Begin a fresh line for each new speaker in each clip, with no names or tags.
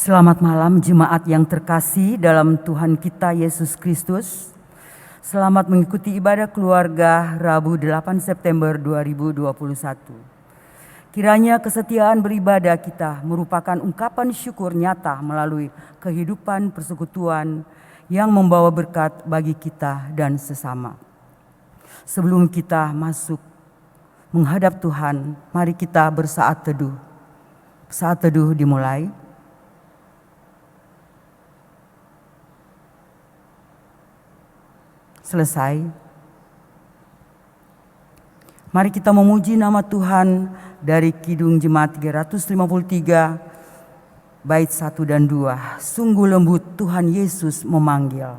Selamat malam jemaat yang terkasih dalam Tuhan kita Yesus Kristus. Selamat mengikuti ibadah keluarga Rabu 8 September 2021. Kiranya kesetiaan beribadah kita merupakan ungkapan syukur nyata melalui kehidupan persekutuan yang membawa berkat bagi kita dan sesama. Sebelum kita masuk menghadap Tuhan, mari kita bersaat teduh. Saat teduh dimulai. Selesai. Mari kita memuji nama Tuhan dari Kidung Jemaat 353 bait 1 dan 2. Sungguh lembut Tuhan Yesus memanggil.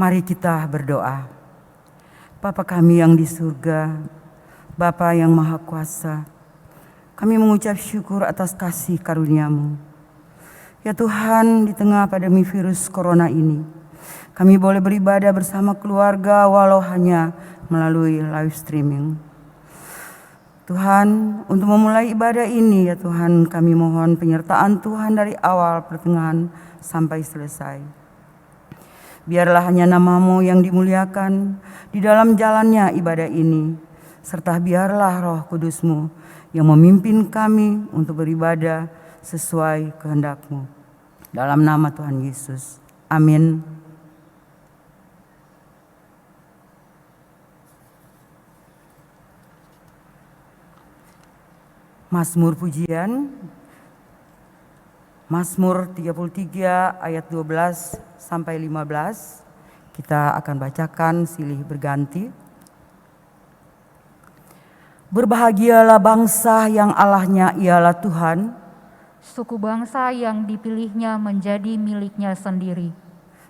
Mari kita berdoa. Bapa kami yang di surga, Bapa yang Maha Kuasa, kami mengucap syukur atas kasih karunia-Mu. Ya Tuhan, di tengah pandemi virus corona ini, kami boleh beribadah bersama keluarga walau hanya melalui live streaming. Tuhan, untuk memulai ibadah ini, ya Tuhan, kami mohon penyertaan Tuhan dari awal, pertengahan, sampai selesai. Biarlah hanya nama-Mu yang dimuliakan di dalam jalannya ibadah ini, serta biarlah Roh Kudus-Mu yang memimpin kami untuk beribadah sesuai kehendak-Mu. Dalam nama Tuhan Yesus. Amin. Mazmur pujian, Mazmur 33 ayat 12 sampai 15. Kita akan bacakan silih berganti. Berbahagialah bangsa yang Allahnya ialah Tuhan,
suku bangsa yang dipilihnya menjadi miliknya sendiri.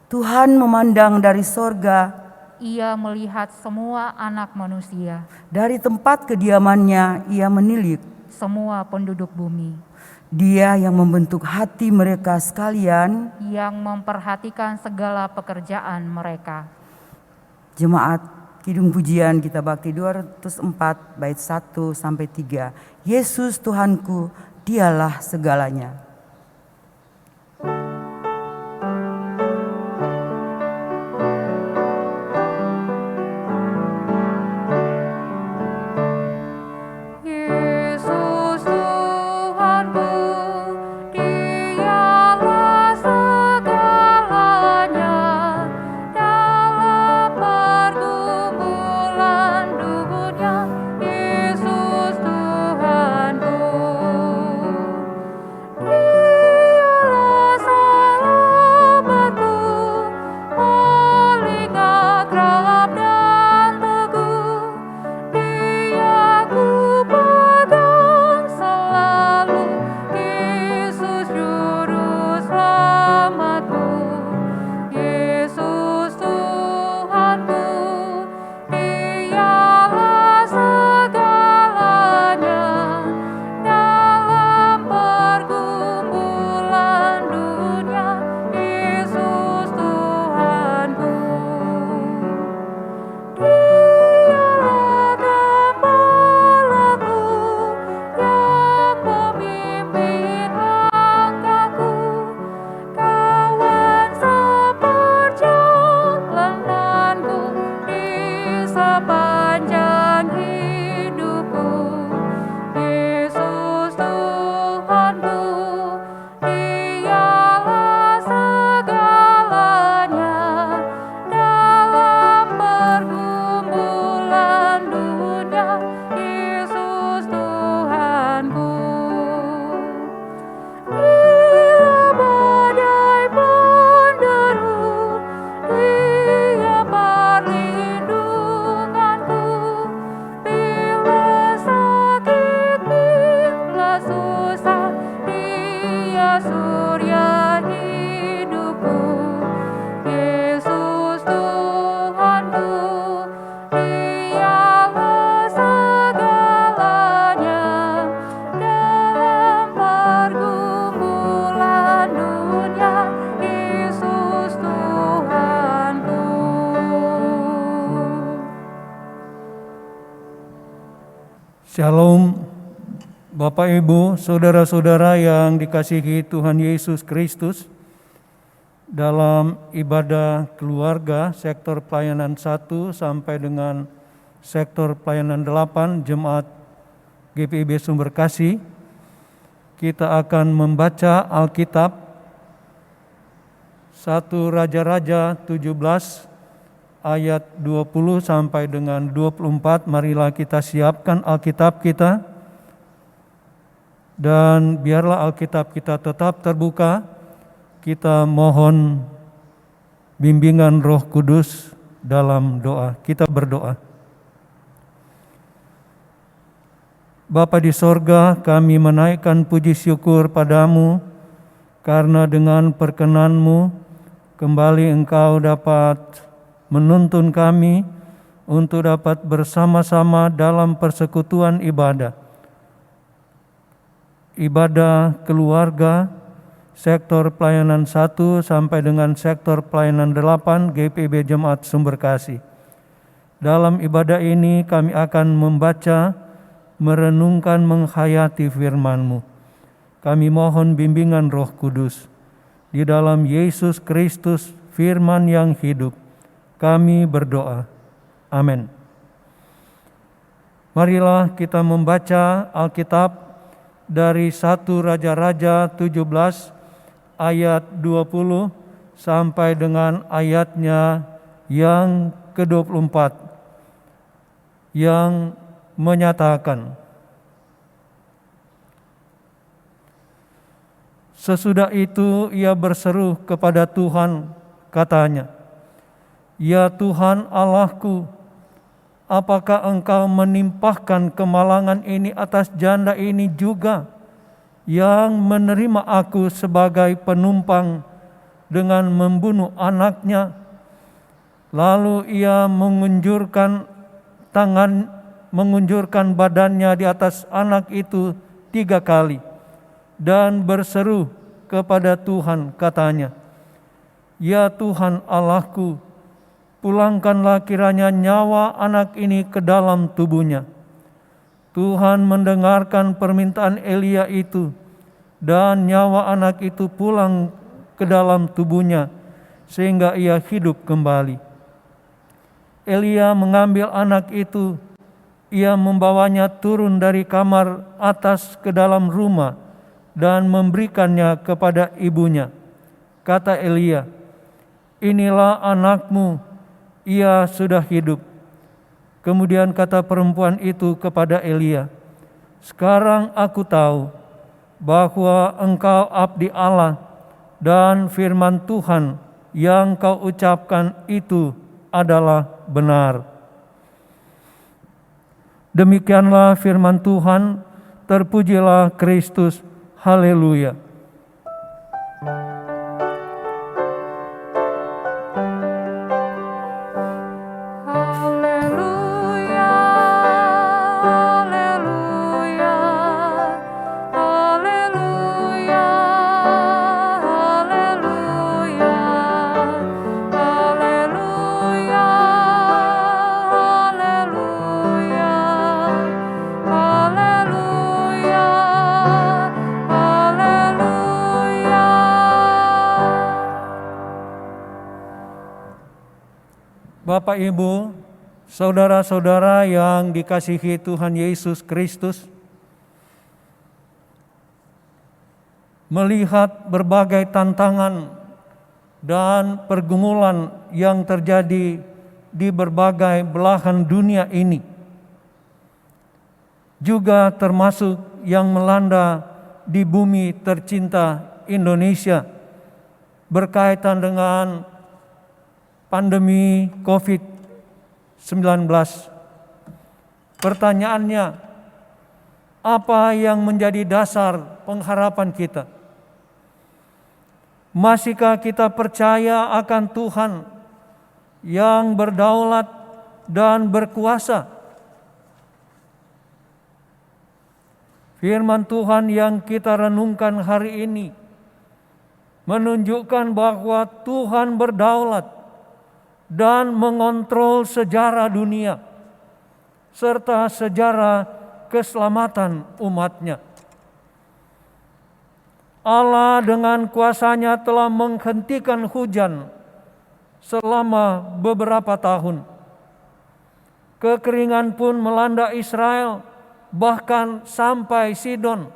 Tuhan memandang dari sorga,
Ia melihat semua anak manusia.
Dari tempat kediamannya ia menilik
semua penduduk bumi.
Dia yang membentuk hati mereka sekalian,
yang memperhatikan segala pekerjaan mereka.
Jemaat Kidung Pujian kita bakti 204 bait 1 sampai 3. Yesus Tuhanku, Dialah segalanya.
Dialah segalanya.
Shalom Bapak Ibu, saudara-saudara yang dikasihi Tuhan Yesus Kristus. Dalam ibadah keluarga sektor pelayanan 1 sampai dengan sektor pelayanan 8 Jemaat GPIB Sumberkasih, kita akan membaca Alkitab 1 Raja-Raja 17 ayat 20 sampai dengan 24. Marilah kita siapkan Alkitab kita, dan biarlah Alkitab kita tetap terbuka. Kita mohon bimbingan Roh Kudus dalam doa. Kita berdoa. Bapa di sorga, kami menaikkan puji syukur padamu, karena dengan perkenan-Mu kembali Engkau dapat menuntun kami untuk dapat bersama-sama dalam persekutuan ibadah keluarga sektor pelayanan 1 sampai dengan sektor pelayanan 8 GPIB Jemaat Sumberkasih. Dalam ibadah ini kami akan membaca, merenungkan, menghayati firman-Mu. Kami mohon bimbingan Roh Kudus. Di dalam Yesus Kristus, firman yang hidup, kami berdoa. Amin. Marilah kita membaca Alkitab dari 1 Raja-Raja 17 ayat 20 sampai dengan ayatnya yang ke-24 yang menyatakan, sesudah itu ia berseru kepada Tuhan, katanya, "Ya Tuhan Allahku, apakah Engkau menimpahkan kemalangan ini atas janda ini juga, yang menerima aku sebagai penumpang dengan membunuh anaknya?" Lalu ia mengunjurkan badannya di atas anak itu 3 kali dan berseru kepada Tuhan, katanya, "Ya Tuhan Allahku, pulangkanlah kiranya nyawa anak ini ke dalam tubuhnya." Tuhan mendengarkan permintaan Elia itu, dan nyawa anak itu pulang ke dalam tubuhnya, sehingga ia hidup kembali. Elia mengambil anak itu, ia membawanya turun dari kamar atas ke dalam rumah, dan memberikannya kepada ibunya. Kata Elia, "Inilah anakmu, ia sudah hidup." Kemudian kata perempuan itu kepada Elia, "Sekarang aku tahu bahwa engkau abdi Allah, dan firman Tuhan yang kau ucapkan itu adalah benar." Demikianlah firman Tuhan. Terpujilah Kristus. Haleluya. Bapak, Ibu, saudara-saudara yang dikasihi Tuhan Yesus Kristus, melihat berbagai tantangan dan pergumulan yang terjadi di berbagai belahan dunia ini, juga termasuk yang melanda di bumi tercinta Indonesia berkaitan dengan pandemi COVID-19. Pertanyaannya, apa yang menjadi dasar pengharapan kita? Masihkah kita percaya akan Tuhan yang berdaulat dan berkuasa? Firman Tuhan yang kita renungkan hari ini menunjukkan bahwa Tuhan berdaulat dan mengontrol sejarah dunia serta sejarah keselamatan umatnya. Allah dengan kuasa-Nya telah menghentikan hujan selama beberapa tahun. Kekeringan pun melanda Israel, bahkan sampai Sidon.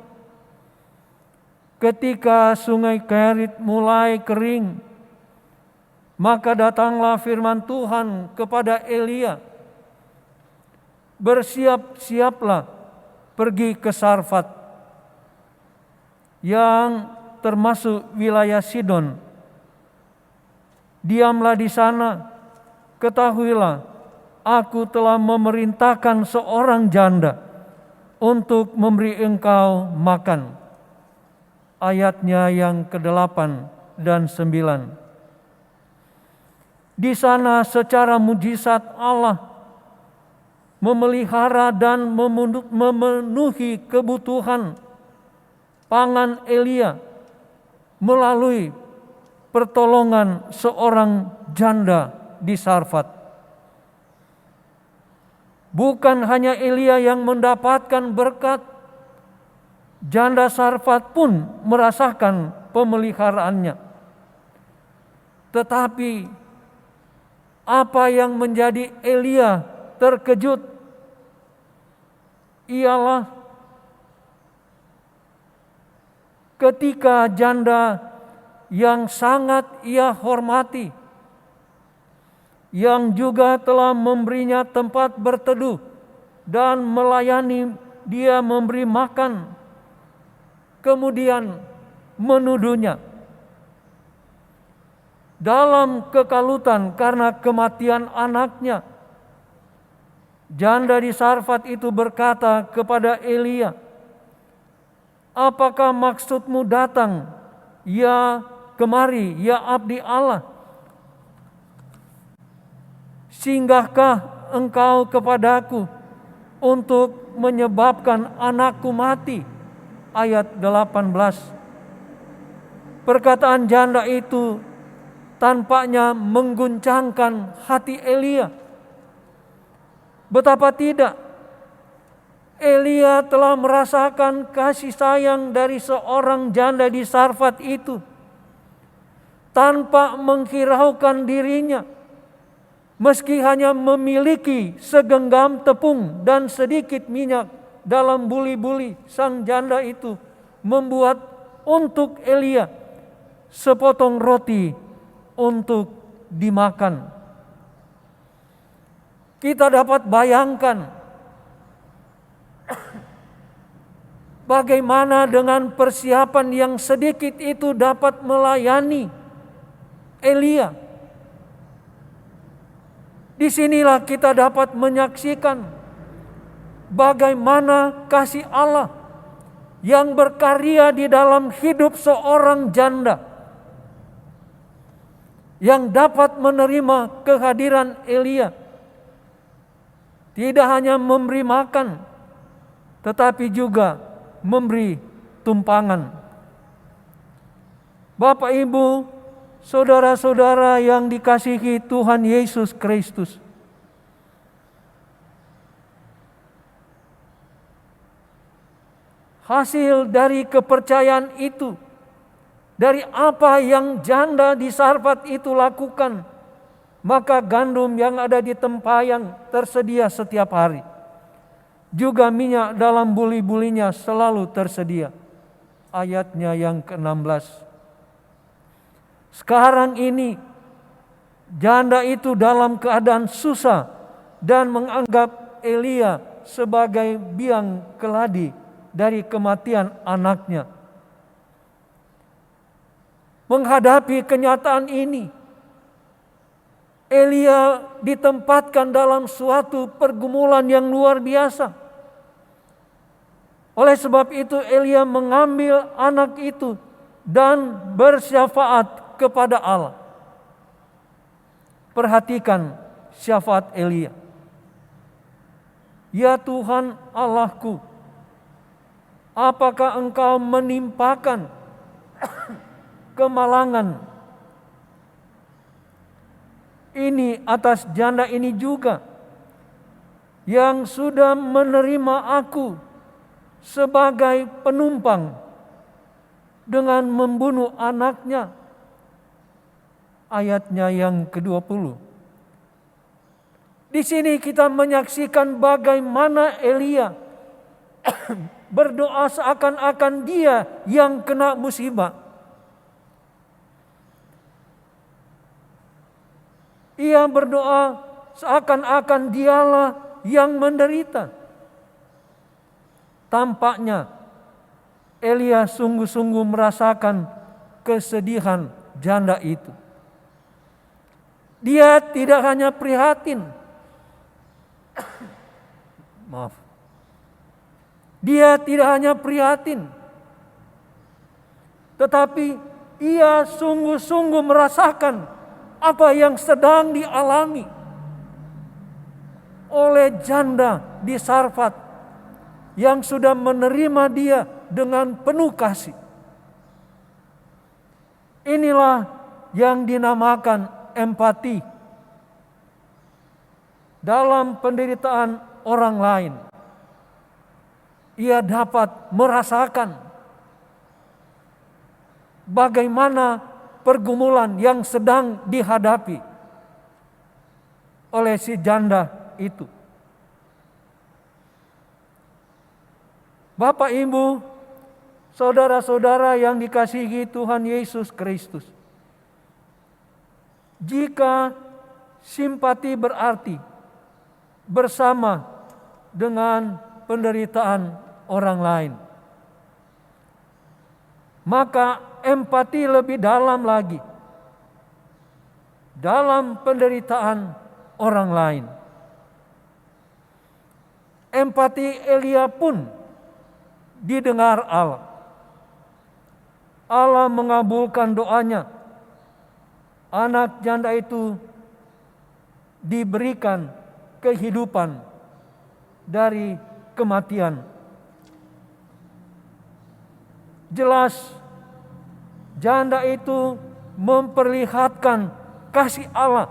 Ketika sungai Kerit mulai kering, maka datanglah firman Tuhan kepada Elia, "Bersiap-siaplah pergi ke Sarfat," yang termasuk wilayah Sidon. "Diamlah di sana, ketahuilah, aku telah memerintahkan seorang janda untuk memberi engkau makan." Ayatnya yang ke-8 dan 9. Di sana secara mujizat Allah memelihara dan memenuhi kebutuhan pangan Elia melalui pertolongan seorang janda di Sarfat. Bukan hanya Elia yang mendapatkan berkat, janda Sarfat pun merasakan pemeliharaannya. Tetapi apa yang menjadi Elia terkejut ialah ketika janda yang sangat ia hormati, yang juga telah memberinya tempat berteduh dan melayani dia memberi makan, kemudian menuduhnya. Dalam kekalutan karena kematian anaknya, janda di Sarfat itu berkata kepada Elia, "Apakah maksudmu datang, ya kemari, ya abdi Allah? Singgahkah engkau kepadaku untuk menyebabkan anakku mati?" Ayat 18. Perkataan janda itu tampaknya mengguncangkan hati Elia. Betapa tidak, Elia telah merasakan kasih sayang dari seorang janda di Sarfat itu tanpa menghiraukan dirinya. Meski hanya memiliki segenggam tepung dan sedikit minyak dalam buli-buli, sang janda itu membuat untuk Elia sepotong roti untuk dimakan. Kita dapat bayangkan bagaimana dengan persiapan yang sedikit itu dapat melayani Elia. Disinilah kita dapat menyaksikan bagaimana kasih Allah yang berkarya di dalam hidup seorang janda yang dapat menerima kehadiran Elia. Tidak hanya memberi makan, tetapi juga memberi tumpangan. Bapak, Ibu, saudara-saudara yang dikasihi Tuhan Yesus Kristus, hasil dari kepercayaan itu, dari apa yang janda di Sarfat itu lakukan, maka gandum yang ada di tempayan tersedia setiap hari. Juga minyak dalam buli-bulinya selalu tersedia. Ayatnya yang ke-16. Sekarang ini janda itu dalam keadaan susah dan menganggap Elia sebagai biang keladi dari kematian anaknya. Menghadapi kenyataan ini, Elia ditempatkan dalam suatu pergumulan yang luar biasa. Oleh sebab itu Elia mengambil anak itu dan bersyafaat kepada Allah. Perhatikan syafaat Elia. "Ya Tuhan Allahku, apakah Engkau menimpakan kemalangan ini atas janda ini juga, yang sudah menerima aku sebagai penumpang dengan membunuh anaknya. Ayatnya yang ke-20. Di sini kita menyaksikan bagaimana Elia berdoa seakan-akan dia yang kena musibah. Ia berdoa seakan-akan dialah yang menderita. Tampaknya Elia sungguh-sungguh merasakan kesedihan janda itu. Dia tidak hanya prihatin. Maaf. Dia tidak hanya prihatin. Tetapi ia sungguh-sungguh merasakan apa yang sedang dialami oleh janda di Sarfat yang sudah menerima dia dengan penuh kasih. Inilah yang dinamakan empati dalam penderitaan orang lain. Ia dapat merasakan bagaimana pergumulan yang sedang dihadapi oleh si janda itu. Bapak, Ibu, saudara-saudara yang dikasihi Tuhan Yesus Kristus, jika simpati berarti bersama dengan penderitaan orang lain, maka empati lebih dalam lagi dalam penderitaan orang lain. Empati Elia pun didengar Allah. Allah mengabulkan doanya. Anak janda itu diberikan kehidupan dari kematian. Jelas janda itu memperlihatkan kasih Allah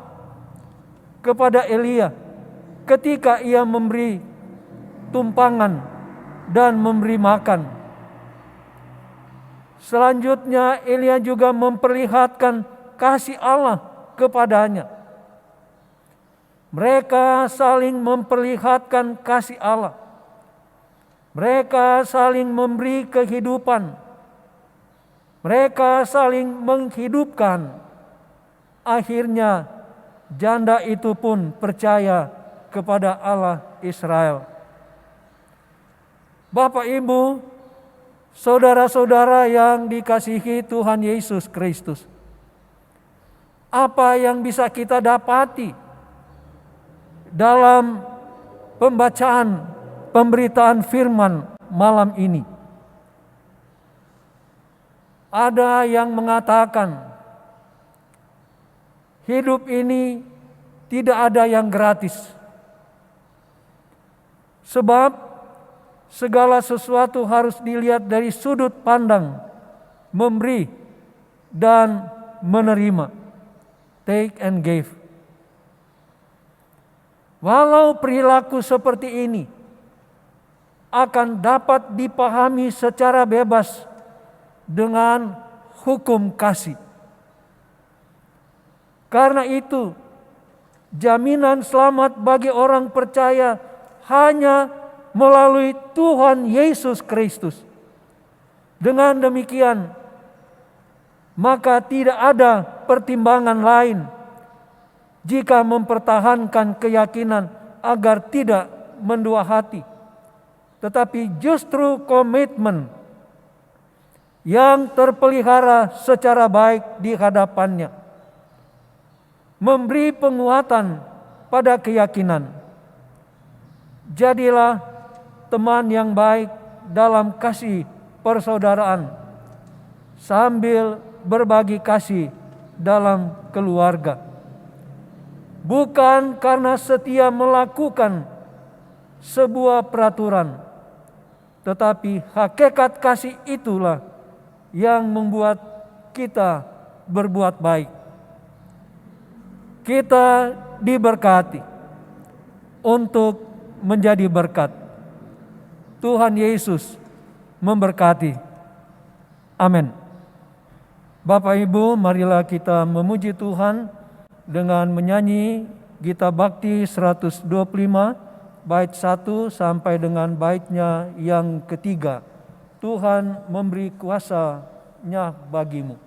kepada Elia ketika ia memberi tumpangan dan memberi makan. Selanjutnya Elia juga memperlihatkan kasih Allah kepadanya. Mereka saling memperlihatkan kasih Allah. Mereka saling memberi kehidupan. Mereka saling menghidupkan. Akhirnya janda itu pun percaya kepada Allah Israel. Bapak, Ibu, saudara-saudara yang dikasihi Tuhan Yesus Kristus, apa yang bisa kita dapati dalam pembacaan pemberitaan firman malam ini? Ada yang mengatakan hidup ini tidak ada yang gratis, sebab segala sesuatu harus dilihat dari sudut pandang memberi dan menerima. Take and give. Walau perilaku seperti ini akan dapat dipahami secara bebas dengan hukum kasih. Karena itu, jaminan selamat bagi orang percaya hanya melalui Tuhan Yesus Kristus. Dengan demikian, maka tidak ada pertimbangan lain jika mempertahankan keyakinan agar tidak mendua hati, tetapi justru komitmen yang terpelihara secara baik di hadapannya, memberi penguatan pada keyakinan. Jadilah teman yang baik dalam kasih persaudaraan, sambil berbagi kasih dalam keluarga. Bukan karena setia melakukan sebuah peraturan, tetapi hakikat kasih itulah yang membuat kita berbuat baik. Kita diberkati untuk menjadi berkat. Tuhan Yesus memberkati. Amin. Bapak Ibu, marilah kita memuji Tuhan dengan menyanyi Gita Bakti 125 bait 1 sampai dengan baitnya yang ketiga. Tuhan memberi kuasa-Nya bagimu.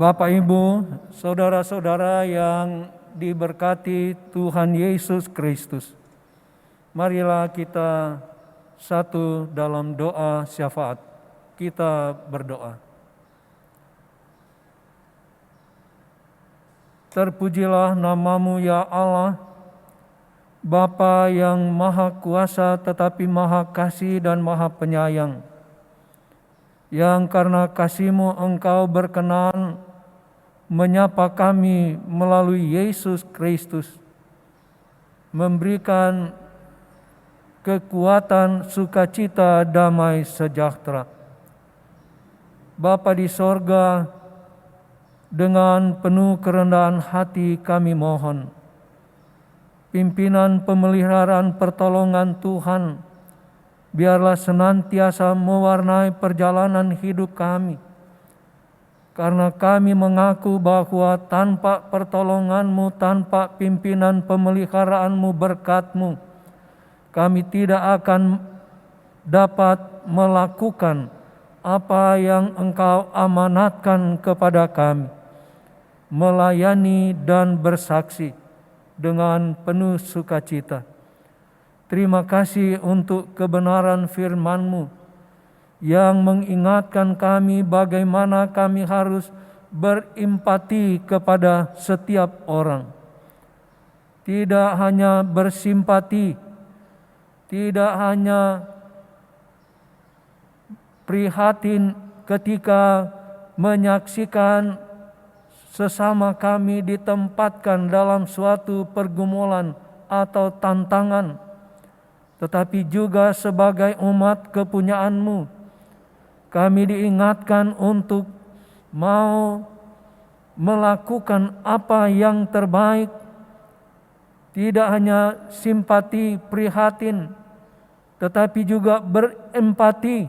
Bapak Ibu, saudara-saudara yang diberkati Tuhan Yesus Kristus, marilah kita satu dalam doa syafaat. Kita berdoa. Terpujilah nama-Mu ya Allah, Bapa yang Maha Kuasa tetapi Maha Kasih dan Maha Penyayang, yang karena kasih-Mu Engkau berkenan menyapa kami melalui Yesus Kristus, memberikan kekuatan, sukacita, damai, sejahtera. Bapa di sorga, dengan penuh kerendahan hati kami mohon, pimpinan pemeliharaan pertolongan Tuhan, biarlah senantiasa mewarnai perjalanan hidup kami. Karena kami mengaku bahwa tanpa pertolongan-Mu, tanpa pimpinan pemeliharaan-Mu, berkat-Mu, kami tidak akan dapat melakukan apa yang Engkau amanatkan kepada kami, melayani dan bersaksi dengan penuh sukacita. Terima kasih untuk kebenaran firman-Mu yang mengingatkan kami bagaimana kami harus berempati kepada setiap orang. Tidak hanya bersimpati, tidak hanya prihatin ketika menyaksikan sesama kami ditempatkan dalam suatu pergumulan atau tantangan, tetapi juga sebagai umat kepunyaan-Mu, kami diingatkan untuk mau melakukan apa yang terbaik, tidak hanya simpati, prihatin, tetapi juga berempati,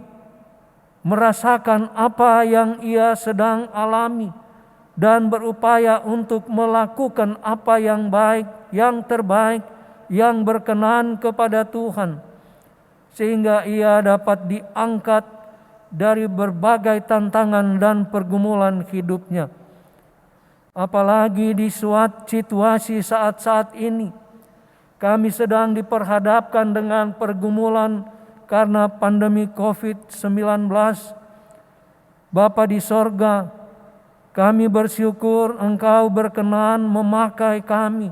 merasakan apa yang ia sedang alami, dan berupaya untuk melakukan apa yang baik, yang terbaik, yang berkenan kepada Tuhan, sehingga ia dapat diangkat dari berbagai tantangan dan pergumulan hidupnya. Apalagi di suatu situasi saat-saat ini, kami sedang diperhadapkan dengan pergumulan karena pandemi COVID-19. Bapa di sorga, kami bersyukur Engkau berkenan memakai kami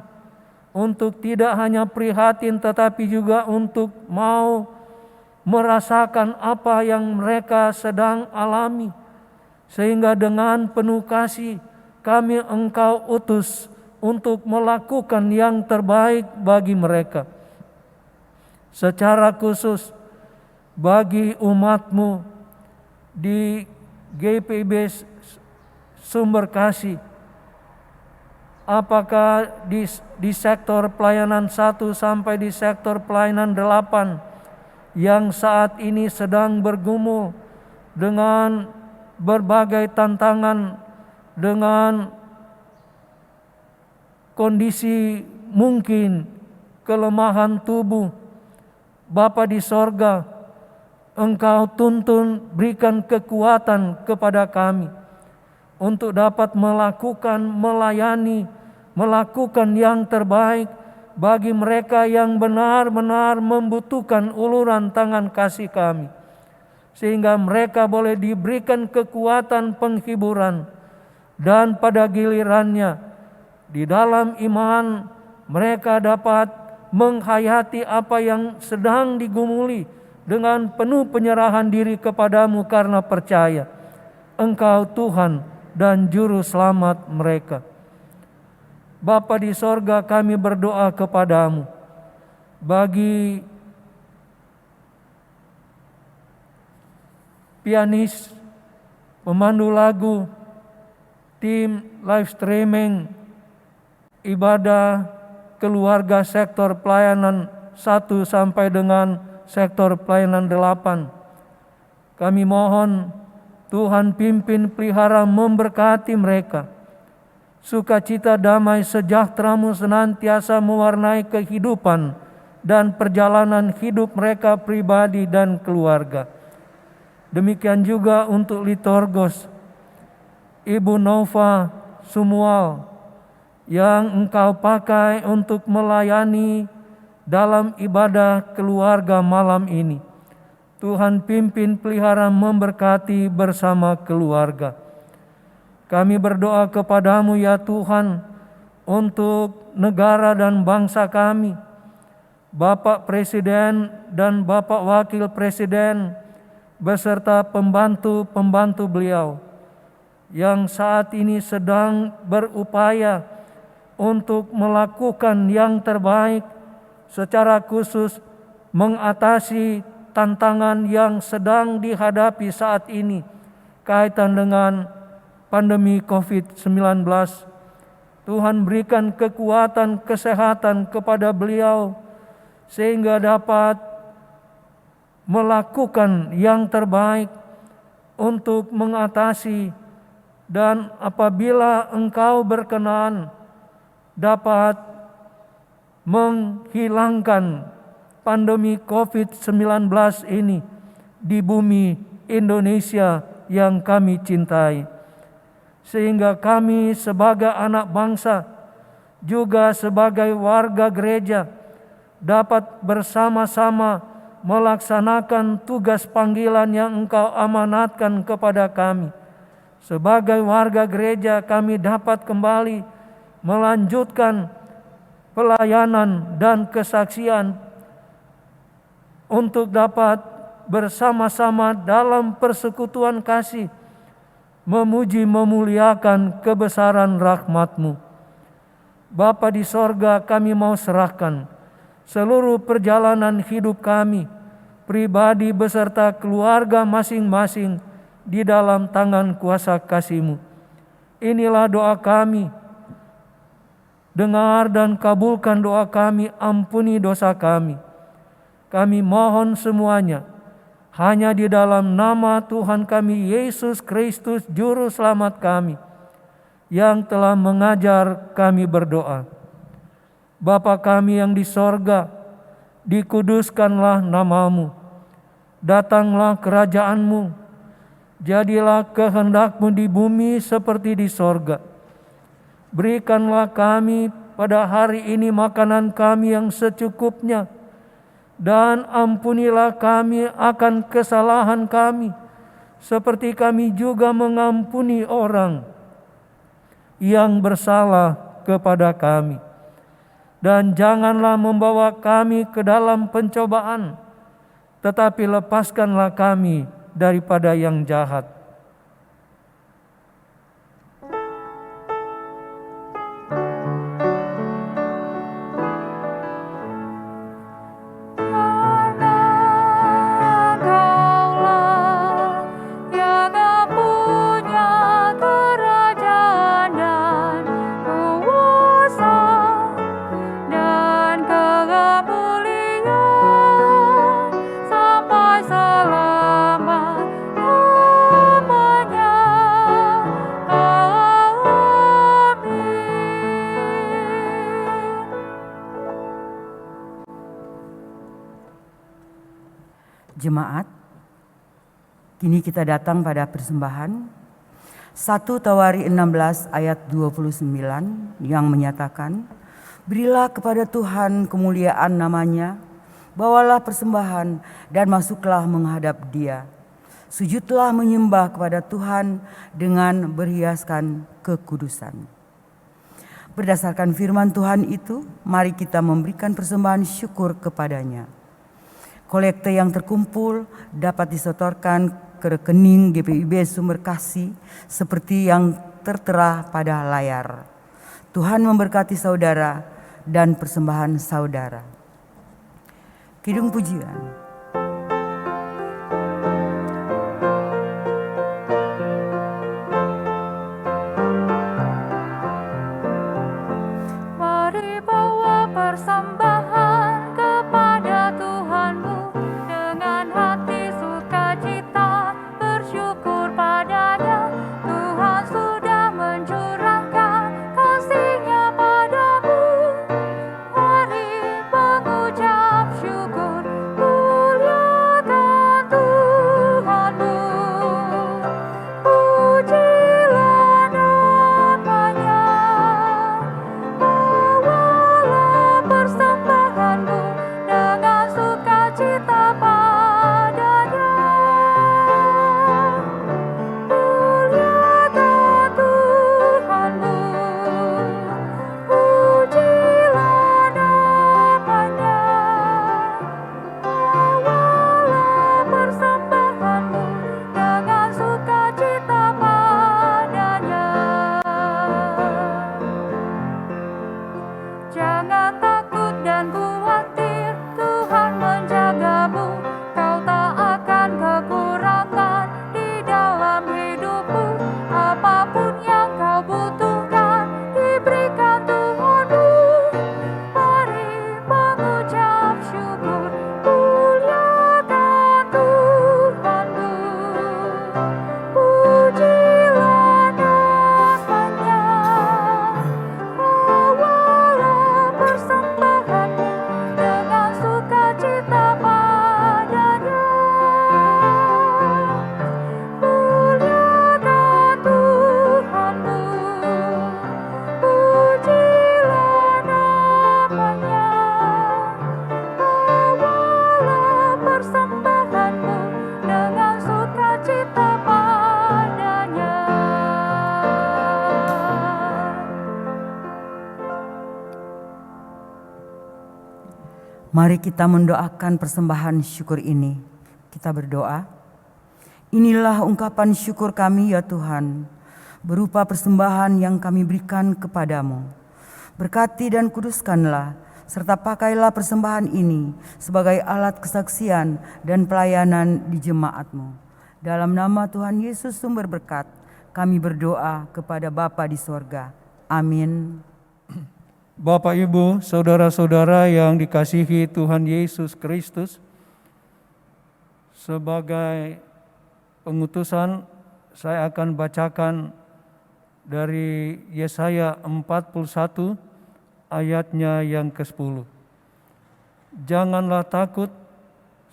untuk tidak hanya prihatin tetapi juga untuk mau merasakan apa yang mereka sedang alami, sehingga dengan penuh kasih kami Engkau utus untuk melakukan yang terbaik bagi mereka. Secara khusus bagi umat-Mu di GPIB Sumber Kasih, apakah di sektor pelayanan 1 sampai di sektor pelayanan 8 yang saat ini sedang bergumul dengan berbagai tantangan, dengan kondisi mungkin kelemahan tubuh. Bapa di sorga, Engkau tuntun berikan kekuatan kepada kami untuk dapat melakukan, melayani, melakukan yang terbaik bagi mereka yang benar-benar membutuhkan uluran tangan kasih kami. Sehingga mereka boleh diberikan kekuatan penghiburan, dan pada gilirannya di dalam iman mereka dapat menghayati apa yang sedang digumuli dengan penuh penyerahan diri kepadamu karena percaya Engkau Tuhan dan Juru Selamat mereka. Bapa di sorga, kami berdoa kepadamu bagi pianis, pemandu lagu, tim live streaming, ibadah, keluarga sektor pelayanan 1 sampai dengan sektor pelayanan 8. Kami mohon Tuhan pimpin, pelihara, memberkati mereka. Sukacita, damai, sejahtera-Mu senantiasa mewarnai kehidupan dan perjalanan hidup mereka pribadi dan keluarga. Demikian juga untuk liturgos, Ibu Nova Sumual, yang Engkau pakai untuk melayani dalam ibadah keluarga malam ini. Tuhan pimpin, pelihara, memberkati bersama keluarga. Kami berdoa kepadamu ya Tuhan untuk negara dan bangsa kami, Bapak Presiden dan Bapak Wakil Presiden beserta pembantu-pembantu beliau yang saat ini sedang berupaya untuk melakukan yang terbaik, secara khusus mengatasi tantangan yang sedang dihadapi saat ini kaitan dengan pandemi COVID-19. Tuhan berikan kekuatan kesehatan kepada beliau sehingga dapat melakukan yang terbaik untuk mengatasi, dan apabila Engkau berkenan dapat menghilangkan pandemi COVID-19 ini di bumi Indonesia yang kami cintai. Sehingga kami sebagai anak bangsa, juga sebagai warga gereja, dapat bersama-sama melaksanakan tugas panggilan yang Engkau amanatkan kepada kami. Sebagai warga gereja, kami dapat kembali melanjutkan pelayanan dan kesaksian untuk dapat bersama-sama dalam persekutuan kasih memuji memuliakan kebesaran rahmat-Mu. Bapa di sorga, kami mau serahkan seluruh perjalanan hidup kami, pribadi beserta keluarga masing-masing di dalam tangan kuasa kasih-Mu. Inilah doa kami. Dengar dan kabulkan doa kami, ampuni dosa kami. Kami mohon semuanya hanya di dalam nama Tuhan kami Yesus Kristus Juru Selamat kami, yang telah mengajar kami berdoa. Bapa kami yang di sorga, dikuduskanlah nama-Mu. Datanglah kerajaan-Mu. Jadilah kehendak-Mu di bumi seperti di sorga. Berikanlah kami pada hari ini makanan kami yang secukupnya, dan ampunilah kami akan kesalahan kami, seperti kami juga mengampuni orang yang bersalah kepada kami. Dan janganlah membawa kami ke dalam pencobaan, tetapi lepaskanlah kami daripada yang jahat.
Yang punya kerajaan dan kuasa
Jemaat, kini kita datang pada persembahan 1 Tawari 16 ayat 29 yang menyatakan, berilah kepada Tuhan kemuliaan namanya, bawalah persembahan dan masuklah menghadap Dia. Sujudlah menyembah kepada Tuhan dengan berhiaskan kekudusan. Berdasarkan firman Tuhan itu, mari kita memberikan persembahan syukur kepadanya. Kolekte yang terkumpul dapat disetorkan ke rekening GPIB Sumber Kasih seperti yang tertera pada layar. Tuhan memberkati saudara dan persembahan saudara. Kidung pujian.
Mari bawa persembahan kepada Tuhanmu dengan hati sukacita, bersyukur padanya. Tuhan sudah mencurahkan kasih-Nya padamu. Mari mengucap syukur, muliakan Tuhanmu. Pujilah namanya. Bawalah persembahanmu dengan sukacita padanya. Muliakan Tuhanmu, pujilah namanya. Bawalah persembahanmu dengan sukacita padanya. Jangan takut dan khawatir, Tuhan menjagamu. Kau tak akan kekurangan di dalam hidupmu. Apapun yang kau butuhkan, diberikan Tuhanmu. Mari mengucap syukur, muliakan Tuhanmu. Pujilah namanya. Bawalah persembahanmu dengan sukacita padanya. Muliakan Tuhanmu, pujilah namanya. Bawalah persembahanmu dengan sukacita padanya.
Mari kita mendoakan persembahan syukur ini. Kita berdoa. Inilah ungkapan syukur kami ya Tuhan, berupa persembahan yang kami berikan kepadamu. Berkati dan kuduskanlah, serta pakailah persembahan ini sebagai alat kesaksian dan pelayanan di jemaat-Mu. Dalam nama Tuhan Yesus sumber berkat, kami berdoa kepada Bapa di sorga. Amin.
Bapak, Ibu, saudara-saudara yang dikasihi Tuhan Yesus Kristus, sebagai pengutusan saya akan bacakan dari Yesaya 41 ayatnya yang ke-10. Janganlah takut,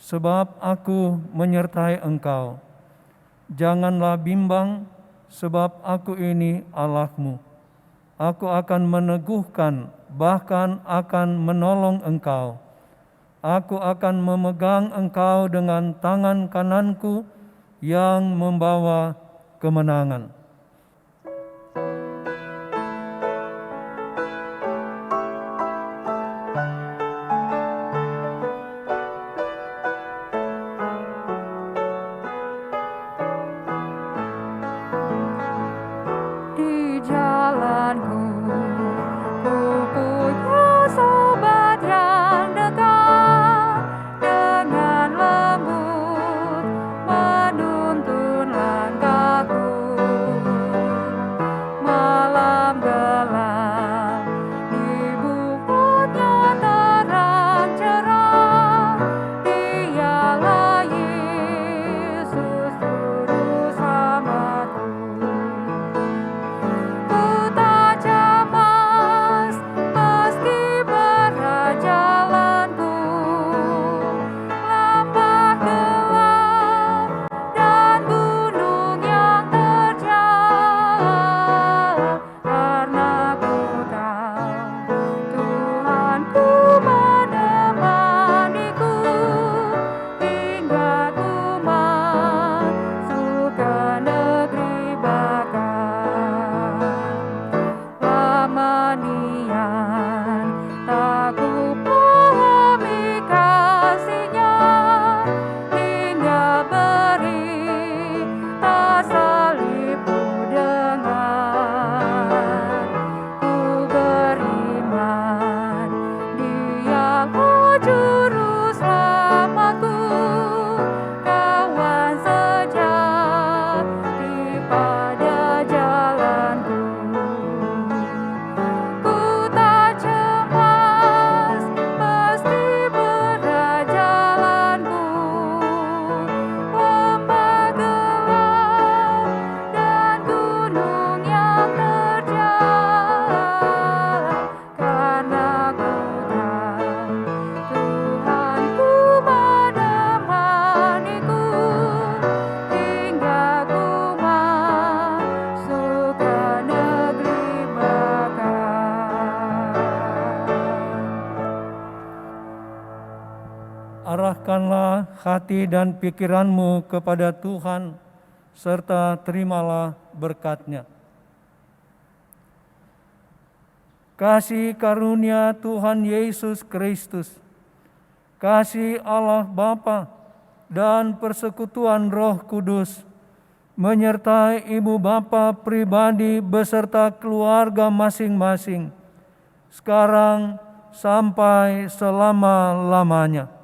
sebab aku menyertai engkau. Janganlah bimbang, sebab aku ini Allahmu. Aku akan meneguhkan, bahkan akan menolong engkau. Aku akan memegang engkau dengan tangan kananku yang membawa kemenangan.
Di jalanku, ku punya sobat yang dekat, dengan lembut menuntun langkahku. keberanian, tak kupahami kasih-Nya hingga beri tak salibku dengar. Ku beriman Dialah juru selamatku, kawan sejati pada jalanku. Ku tak cemas meski berat jalanku, lembah gelap dan gunung yang terjal, karena ku tahu Tuhanku menemaniku hingga ku masuk ke negeri berkat.
Arahkanlah hati dan pikiranmu kepada Tuhan, serta terimalah berkat-Nya. Kasih karunia Tuhan Yesus Kristus, kasih Allah Bapa, dan persekutuan Roh Kudus menyertai ibu bapa pribadi beserta keluarga masing-masing, sekarang sampai selama-lamanya.